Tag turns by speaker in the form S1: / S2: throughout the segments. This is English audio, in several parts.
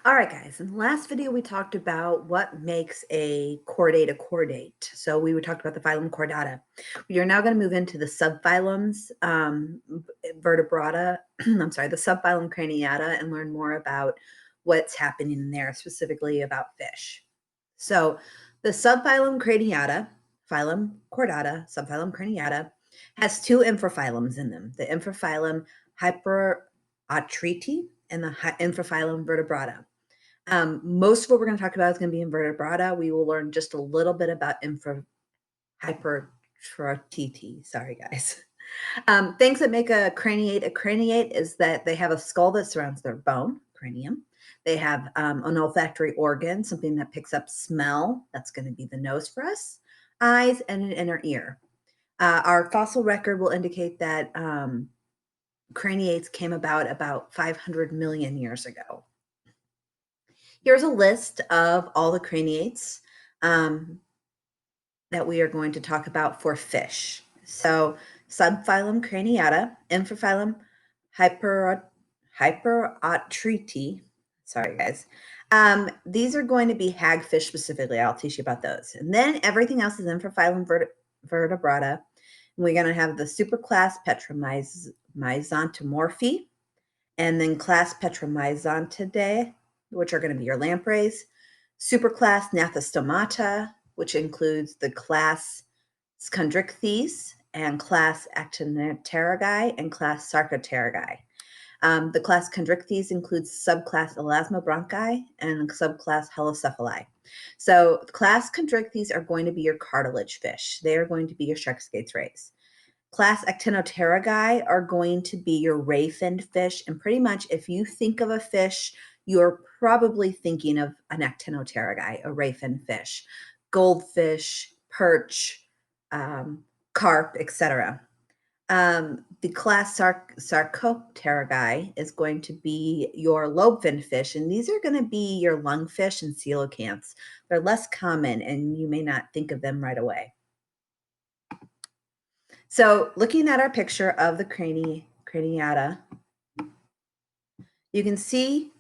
S1: All right, guys. In the last video, we talked about what makes a chordate a chordate. So we talked about the phylum Chordata. We are now going to move into the subphylums, Vertebrata. I'm sorry, the subphylum Craniata, and learn more about what's happening in there, specifically about fish. So the subphylum Craniata, phylum Chordata, subphylum Craniata, has two infraphylums in them: the infraphylum Hyperotriti and the infraphylum Vertebrata. Most of what we're going to talk about is going to be invertebrata. We will learn just a little bit about hypertrophy. Sorry, guys. Things that make a craniate is that they have a skull that surrounds their bone, cranium. They have an olfactory organ, something that picks up smell. That's going to be the nose for us, eyes, and an inner ear. Our fossil record will indicate that craniates came about 500 million years ago. Here's a list of all the craniates that we are going to talk about for fish. So subphylum Craniata, infraphylum Hyperotriti. Sorry, guys. These are going to be hagfish specifically. I'll teach you about those. And then everything else is infraphylum Vertebrata. And we're going to have the superclass Petromyzontomorphi, and then class Petromyzontidae, which are going to be your lampreys, superclass Gnathostomata, which includes the class chondrichthyes and class Actinopterygii and class Sarcopterygii. The class chondrichthyes includes subclass Elasmobranchi and subclass Halocephali. So class chondrichthyes are going to be your cartilage fish. They are going to be your shark skates rays. Class Actinopterygii are going to be your ray-finned fish. And pretty much if you think of a fish, you're probably thinking of an Actinopterygii, a ray-finned fish. Goldfish, perch, carp, etc. The class Sarcopterygii is going to be your lobe-finned fish, and these are going to be your lungfish and coelacanths. They're less common, and you may not think of them right away. So looking at our picture of the craniata, you can see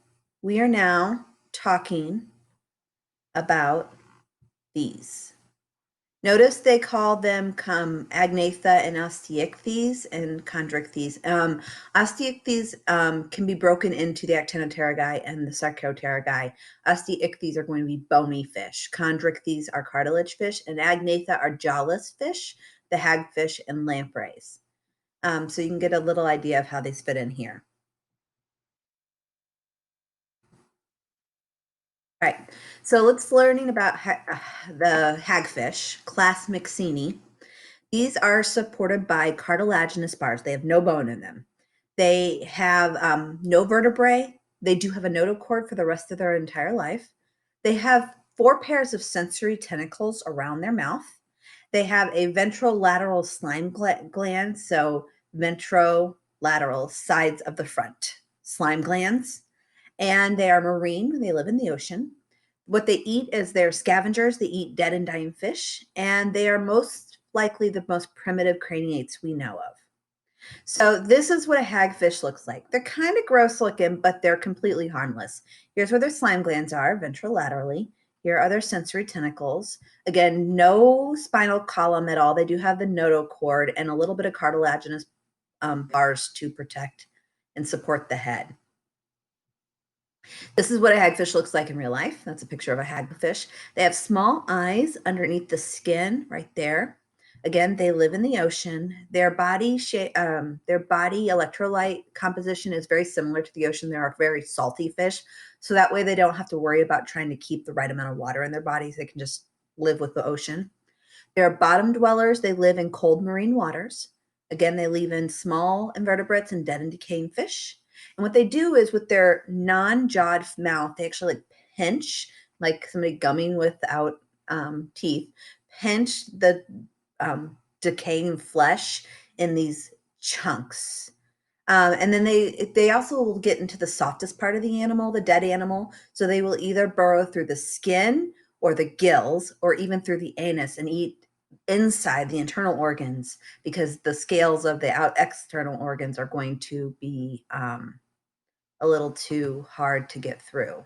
S1: we are now talking about these. Notice they call them agnatha and osteichthyes and chondrichthyes. Osteichthyes can be broken into the Actinopterygii and the Sarcopterygii. Osteichthyes are going to be bony fish. Chondrichthyes are cartilage fish, and agnatha are jawless fish, the hagfish and lampreys. So you can get a little idea of how these fit in here. All right, so let's learning about the hagfish, class Myxini. These are supported by cartilaginous bars. They have no bone in them. They have no vertebrae. They do have a notochord for the rest of their entire life. They have 4 pairs of sensory tentacles around their mouth. They have a ventrolateral slime gland, so ventrolateral sides of the front slime glands, and they are marine. They live in the ocean. What they eat is they're scavengers. They eat dead and dying fish, and they are most likely the most primitive craniates we know of. So this is what a hagfish looks like. They're kind of gross looking, but they're completely harmless. Here's where their slime glands are, ventrolaterally. Here are their sensory tentacles. Again, no spinal column at all. They do have the notochord and a little bit of cartilaginous bars to protect and support the head. This is what a hagfish looks like in real life. That's a picture of a hagfish. They have small eyes underneath the skin right there. Again, they live in the ocean. Their body electrolyte composition is very similar to the ocean. They are very salty fish, so that way they don't have to worry about trying to keep the right amount of water in their bodies. They can just live with the ocean. They're bottom dwellers. They live in cold marine waters. Again, they live in small invertebrates and dead and decaying fish. And what they do is with their non-jawed mouth, they actually pinch, like somebody gumming without teeth, pinch the decaying flesh in these chunks. And then they also will get into the softest part of the animal, the dead animal. So they will either burrow through the skin or the gills or even through the anus and eat inside the internal organs, because the scales of the external organs are going to be a little too hard to get through.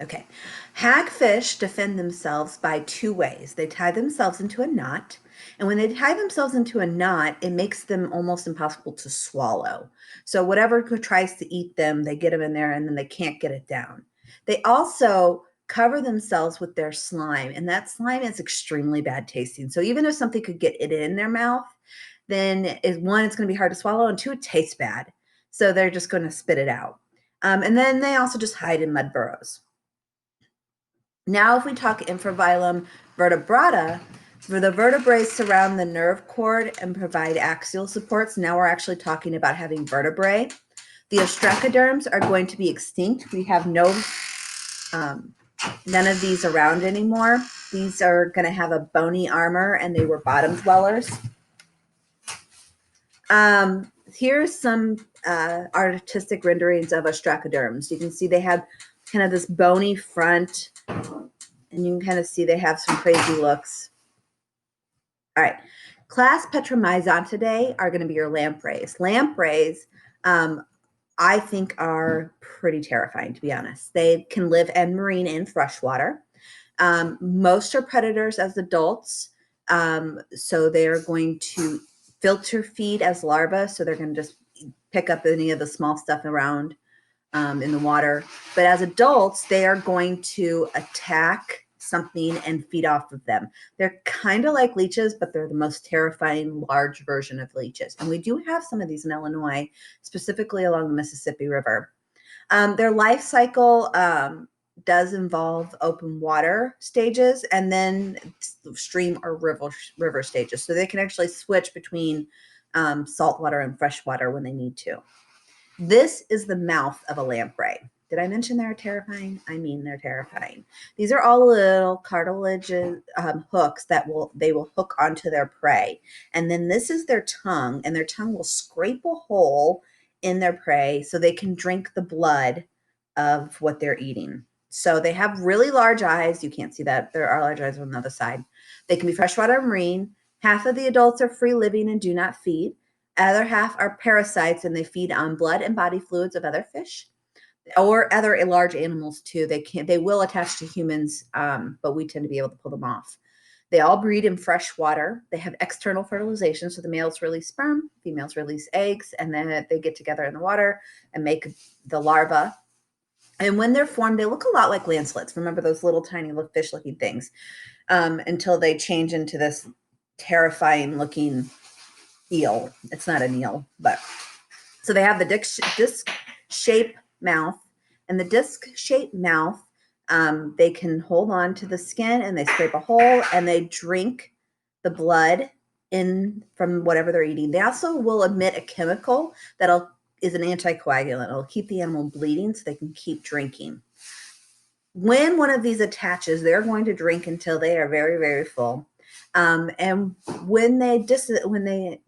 S1: Okay. Hagfish defend themselves by two ways. They tie themselves into a knot, and when they tie themselves into a knot, it makes them almost impossible to swallow. So whatever tries to eat them, they get them in there and then they can't get it down. They also cover themselves with their slime, and that slime is extremely bad tasting. So even if something could get it in their mouth, then one, it's going to be hard to swallow, and two, it tastes bad. So they're just going to spit it out. And then they also just hide in mud burrows. Now, if we talk infraphylum vertebrata, where the vertebrae surround the nerve cord and provide axial supports, now we're actually talking about having vertebrae. The ostracoderms are going to be extinct. We have none of these around anymore. These are going to have a bony armor, and they were bottom dwellers. Here's some artistic renderings of ostracoderms. You can see they have kind of this bony front, and you can kind of see they have some crazy looks. All right. Class Petromyzontidae are going to be your lampreys. Lampreys, I think, are pretty terrifying, to be honest. They can live in marine and freshwater. Most are predators as adults. So they are going to filter feed as larvae. So they're going to just pick up any of the small stuff around in the water. But as adults, they are going to attack something and feed off of them. They're kind of like leeches, but they're the most terrifying large version of leeches. And we do have some of these in Illinois, specifically along the Mississippi River. Their life cycle does involve open water stages and then stream or river stages. So they can actually switch between saltwater and freshwater when they need to. This is the mouth of a lamprey. Did I mention they're terrifying? I mean, they're terrifying. These are all little cartilage hooks that they will hook onto their prey. And then this is their tongue, and their tongue will scrape a hole in their prey so they can drink the blood of what they're eating. So they have really large eyes. You can't see that. There are large eyes on the other side. They can be freshwater and marine. Half of the adults are free living and do not feed. Other half are parasites, and they feed on blood and body fluids of other fish or other large animals too. They will attach to humans, but we tend to be able to pull them off. They all breed in fresh water. They have external fertilization, so the males release sperm, females release eggs, and then they get together in the water and make the larva. And when they're formed, they look a lot like lancelets. Remember those little tiny fish-looking things, until they change into this terrifying looking eel. It's not an eel, but so they have the disc-shaped mouth, and the disc-shaped mouth, they can hold on to the skin and they scrape a hole and they drink the blood in from whatever they're eating. They also will emit a chemical that is an anticoagulant. It'll keep the animal bleeding so they can keep drinking. When one of these attaches, they're going to drink until they are very, very full. And when they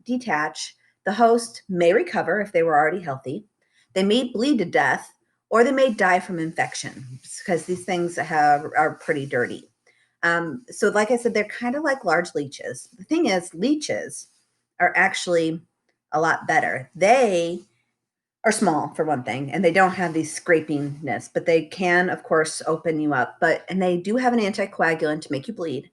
S1: detach, the host may recover if they were already healthy. They may bleed to death, or they may die from infection because these things are pretty dirty. So like I said, they're kind of like large leeches. The thing is, leeches are actually a lot better. They are small, for one thing, and they don't have these scrapingness, but they can, of course, open you up. And they do have an anticoagulant to make you bleed.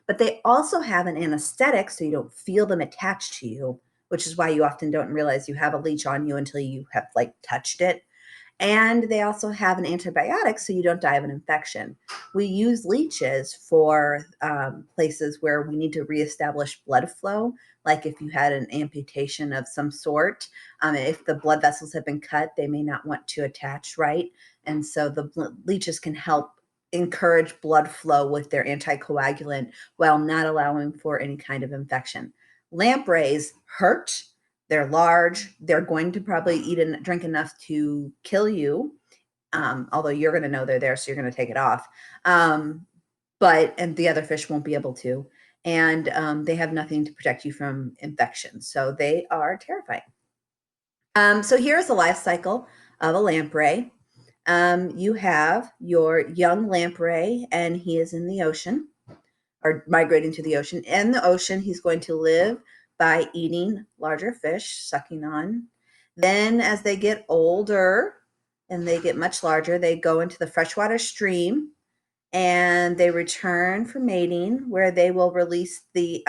S1: But they also have an anesthetic so you don't feel them attached to you, which is why you often don't realize you have a leech on you until you have touched it. And they also have an antibiotic so you don't die of an infection. We use leeches for places where we need to reestablish blood flow, like if you had an amputation of some sort. If the blood vessels have been cut, they may not want to attach right. And so the leeches can help encourage blood flow with their anticoagulant while not allowing for any kind of infection. Lampreys hurt. They're large. They're going to probably eat and drink enough to kill you, although you're going to know they're there, so you're going to take it off. And the other fish won't be able to. And they have nothing to protect you from infection. So they are terrifying. So here's the life cycle of a lamprey. You have your young lamprey, and he is in the ocean or migrating to the ocean. In the ocean, he's going to live by eating larger fish, sucking on. Then as they get older, and they get much larger. They go into the freshwater stream and they return for mating, where they will release the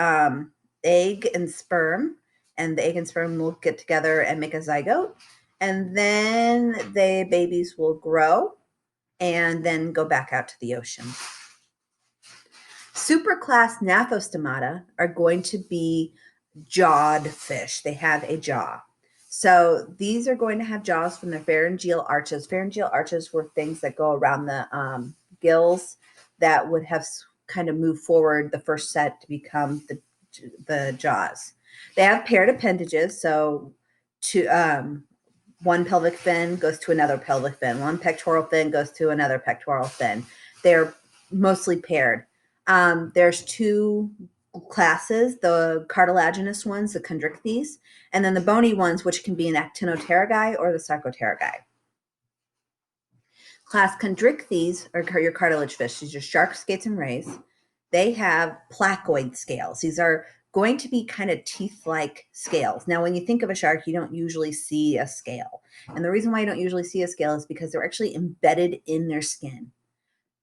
S1: egg and sperm, and the egg and sperm will get together and make a zygote. And then the babies will grow and then go back out to the ocean. Superclass gnathostomata are going to be jawed fish. They have a jaw. So these are going to have jaws from their pharyngeal arches. Pharyngeal arches were things that go around the gills that would have kind of moved forward the first set to become the jaws. They have paired appendages. So one pelvic fin goes to another pelvic fin. One pectoral fin goes to another pectoral fin. They're mostly paired. There's two classes, the cartilaginous ones, the chondrichthyes, and then the bony ones, which can be an actinopterygi or the sarcopterygi. Class chondrichthyes are your cartilage fish. These are sharks, skates, and rays. They have placoid scales. These are going to be kind of teeth-like scales. Now, when you think of a shark, you don't usually see a scale. And the reason why you don't usually see a scale is because they're actually embedded in their skin.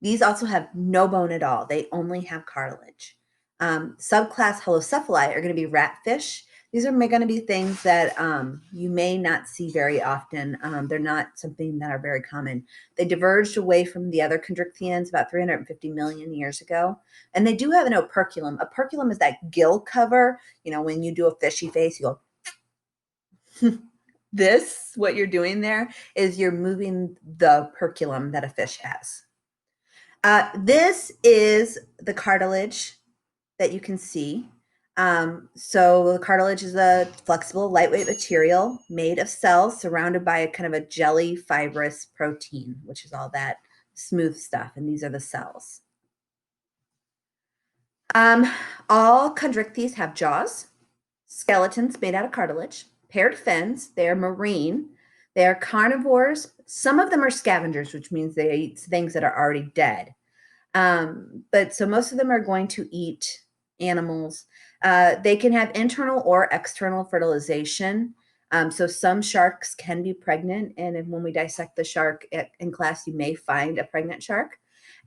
S1: These also have no bone at all. They only have cartilage. Subclass holocephali are going to be ratfish. These are going to be things that you may not see very often. They're not something that are very common. They diverged away from the other chondrichthyans about 350 million years ago. And they do have an operculum. Operculum is that gill cover. You know, when you do a fishy face, you go, this, what you're doing there is you're moving the operculum that a fish has. This is the cartilage that you can see. So the cartilage is a flexible, lightweight material made of cells surrounded by a kind of a jelly fibrous protein, which is all that smooth stuff. And these are the cells. All chondrichthyes have jaws, skeletons made out of cartilage, paired fins. They are marine. They are carnivores. Some of them are scavengers, which means they eat things that are already dead. But so most of them are going to eat animals. They can have internal or external fertilization. So some sharks can be pregnant, and when we dissect the shark in class, you may find a pregnant shark.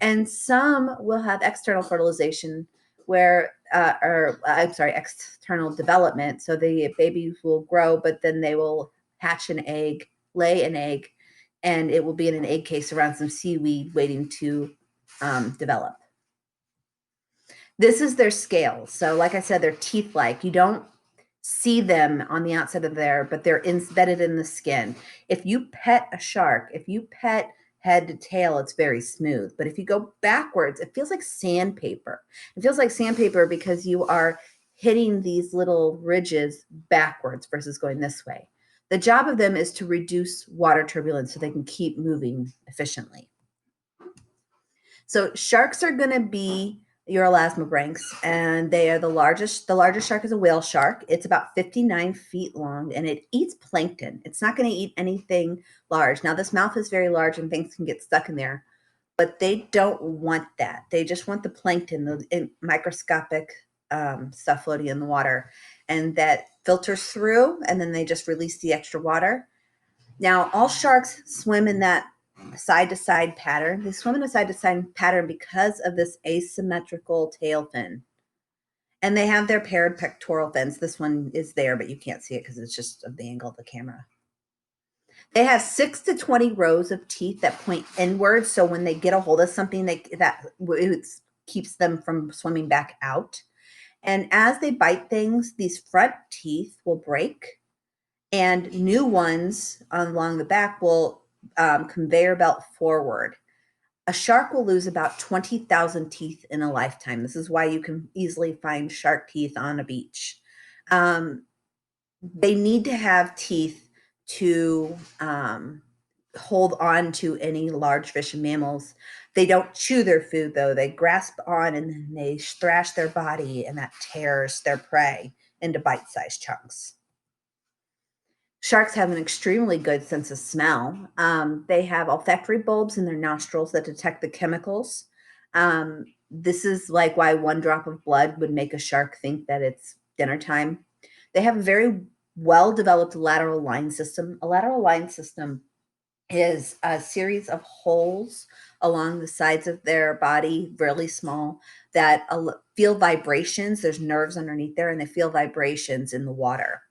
S1: And some will have external fertilization, where external development. So the babies will grow, but then they will hatch an egg, lay an egg, and it will be in an egg case around some seaweed waiting to develop. This is their scales. So like I said, they're teeth-like. You don't see them on the outside of there, but they're embedded in the skin. If you pet a shark, if you pet head to tail, it's very smooth. But if you go backwards, it feels like sandpaper. It feels like sandpaper because you are hitting these little ridges backwards versus going this way. The job of them is to reduce water turbulence so they can keep moving efficiently. So sharks are going to be your elasmobranchs, and they are the largest. The largest shark is a whale shark. It's about 59 feet long, and it eats plankton. It's not going to eat anything large. Now, this mouth is very large, and things can get stuck in there, but they don't want that. They just want the plankton, the microscopic stuff floating in the water, and that filters through, and then they just release the extra water. Now, all sharks swim in that side-to-side pattern. They swim in a side-to-side pattern because of this asymmetrical tail fin. And they have their paired pectoral fins. This one is there, but you can't see it because it's just of the angle of the camera. They have 6 to 20 rows of teeth that point inward. So when they get a hold of something, that keeps them from swimming back out. And as they bite things, these front teeth will break, and new ones along the back will conveyor belt forward. A shark will lose about 20,000 teeth in a lifetime. This is why you can easily find shark teeth on a beach. They need to have teeth to hold on to any large fish and mammals. They don't chew their food, though. They grasp on and then they thrash their body, and that tears their prey into bite-sized chunks. Sharks have an extremely good sense of smell. They have olfactory bulbs in their nostrils that detect the chemicals. This is like why one drop of blood would make a shark think that it's dinner time. They have a very well-developed lateral line system. A lateral line system is a series of holes along the sides of their body, really small, that feel vibrations. There's nerves underneath there, and they feel vibrations in the water.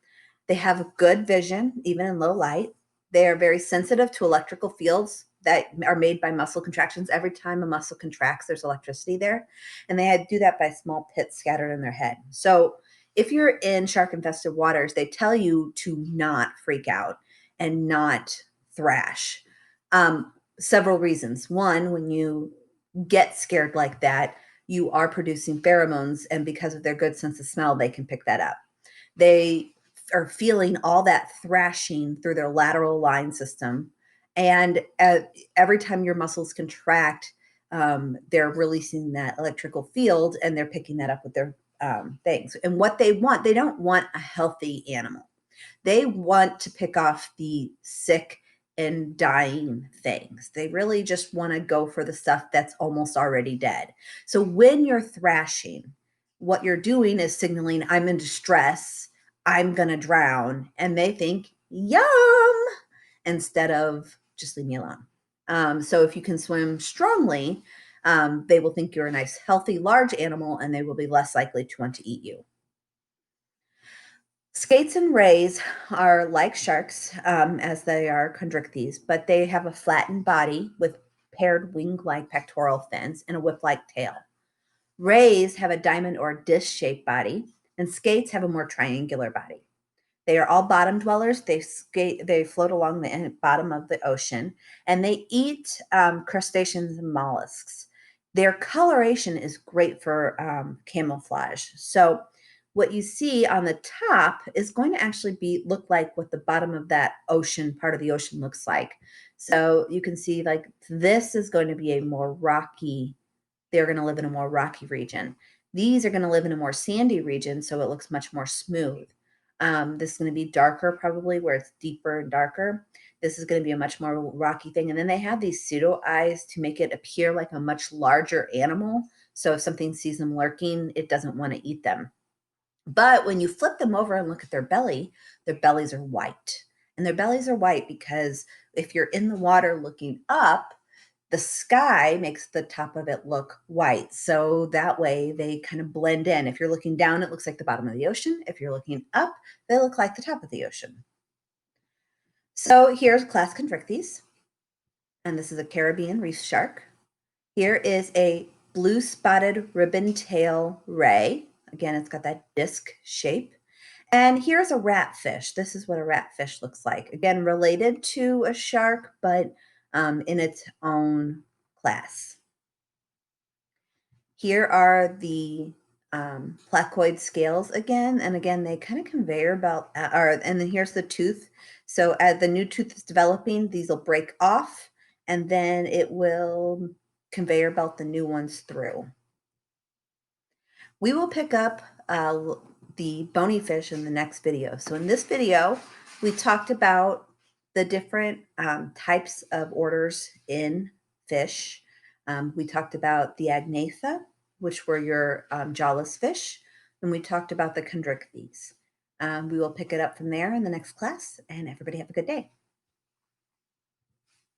S1: They have good vision, even in low light. They are very sensitive to electrical fields that are made by muscle contractions. Every time a muscle contracts, there's electricity there. And they do that by small pits scattered in their head. So if you're in shark infested waters, they tell you to not freak out and not thrash. Several reasons. One, when you get scared like that, you are producing pheromones, and because of their good sense of smell, they can pick that up. They are feeling all that thrashing through their lateral line system. And every time your muscles contract, they're releasing that electrical field, and they're picking that up with their things. And what they don't want a healthy animal. They want to pick off the sick and dying things. They really just want to go for the stuff that's almost already dead. So when you're thrashing, what you're doing is signaling, I'm in distress, I'm going to drown. And they think, yum, instead of just leave me alone. So if you can swim strongly, they will think you're a nice, healthy, large animal, and they will be less likely to want to eat you. Skates and rays are like sharks, as they are chondrichthyes, but they have a flattened body with paired wing-like pectoral fins and a whip-like tail. Rays have a diamond or disc-shaped body, and skates have a more triangular body. They are all bottom dwellers. They float along the bottom of the ocean, and they eat crustaceans and mollusks. Their coloration is great for camouflage. So what you see on the top is going to actually look like what the bottom of that ocean, part of the ocean, looks like. So you can see, like, this is going to be a more rocky, they're going to live in a more rocky region. These are going to live in a more sandy region, so it looks much more smooth. This is going to be darker, probably, where it's deeper and darker. This is going to be a much more rocky thing. And then they have these pseudo eyes to make it appear like a much larger animal. So if something sees them lurking, it doesn't want to eat them. But when you flip them over and look at their bellies are white. And their bellies are white because if you're in the water looking up, the sky makes the top of it look white. So that way they kind of blend in. If you're looking down, it looks like the bottom of the ocean. If you're looking up, they look like the top of the ocean. So here's class Chondrichthyes, and this is a Caribbean reef shark. Here is a blue spotted ribbon tail ray. Again, it's got that disc shape. And here's a ratfish. This is what a ratfish looks like. Again, related to a shark, but in its own class. Here are the placoid scales again. And again, they kind of conveyor belt, and then here's the tooth. So as the new tooth is developing, these will break off, and then it will conveyor belt the new ones through. We will pick up the bony fish in the next video. So in this video, we talked about the different types of orders in fish. We talked about the agnatha, which were your jawless fish, and we talked about the chondrichthyes. We will pick it up from there in the next class, and everybody have a good day.